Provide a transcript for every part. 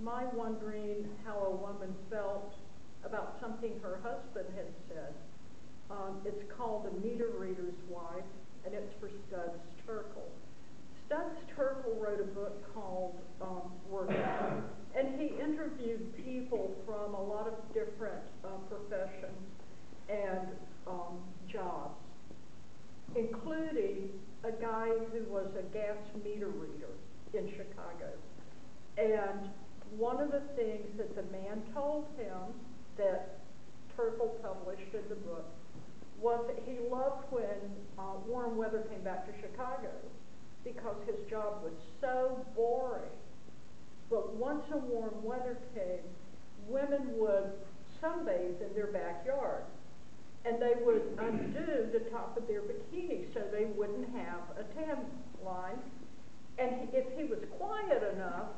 my wondering how a woman felt about something her husband had said. It's called A Meter Reader's Wife, and it's for Studs Terkel. Studs Terkel wrote a book called Working, and he interviewed people from a lot of different professions and jobs, including a guy who was a gas meter reader in Chicago. And one of the things that the man told him that Terkel published in the book was that he loved when warm weather came back to Chicago because his job was so boring. But once a warm weather came, women would sunbathe in their backyard, and they would undo the top of their bikini so they wouldn't have a tan line. And if he was quiet enough,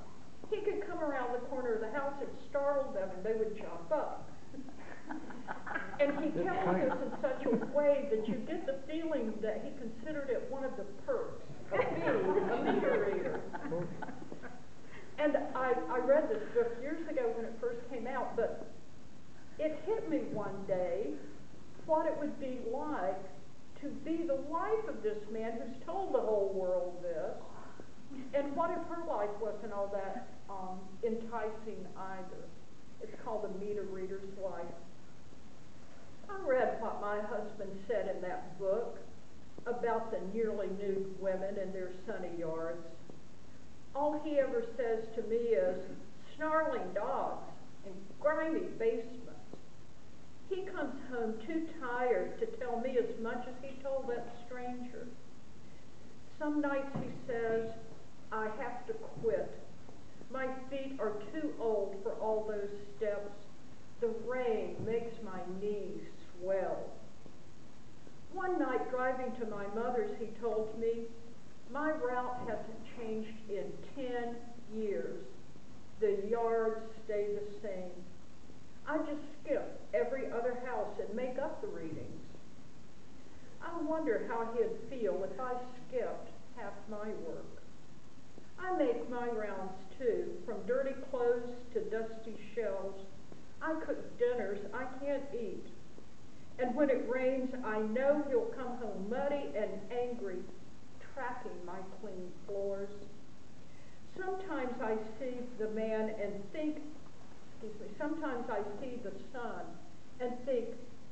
he could come around the corner of the house and startle them, and they would jump up. And he tells this in such a way that you get the feeling that he considered it one of the perks of being a meter reader. And I read this book years ago when it first came out, but it hit me one day what it would be like to be the wife of this man who's told the whole world this, and what if her life wasn't all that enticing either. It's called A Meter Reader's Wife. I read what my husband said in that book about the nearly nude women in their sunny yards. All he ever says to me is snarling dogs and grimy basements. He comes home too tired to tell me as much as he told that stranger. Some nights he says, I have to quit. My feet are too old for all those steps. The rain makes my knees swell. One night driving to my mother's, he told me, my route hasn't changed in 10 years. The yards stay the same. I just skip every other house and make up the readings. I wonder how he'd feel if I skipped half my work. I make my rounds too, from dirty clothes to dusty shelves. I cook dinners I can't eat. And when it rains, I know he'll come home muddy and angry, tracking my clean floors. Sometimes I see the man and think, sometimes I see the sun and think,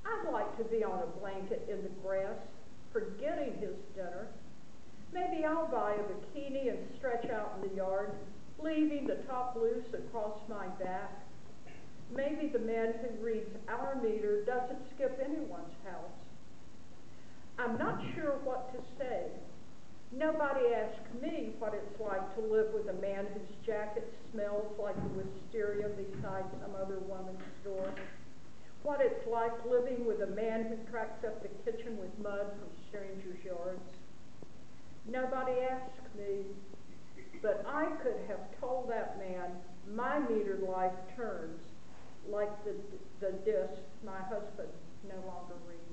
I'd like to be on a blanket in the grass, forgetting his dinner. Maybe I'll buy a bikini and stretch out in the yard, leaving the top loose across my back. Maybe the man who reads our meter doesn't skip anyone's house. I'm not sure what to say. Nobody asked me what it's like to live with a man whose jacket smells like the wisteria beside some other woman's door. What it's like living with a man who tracks up the kitchen with mud from strangers' yards. Nobody asked me, but I could have told that man my metered life turns like the disc my husband no longer reads.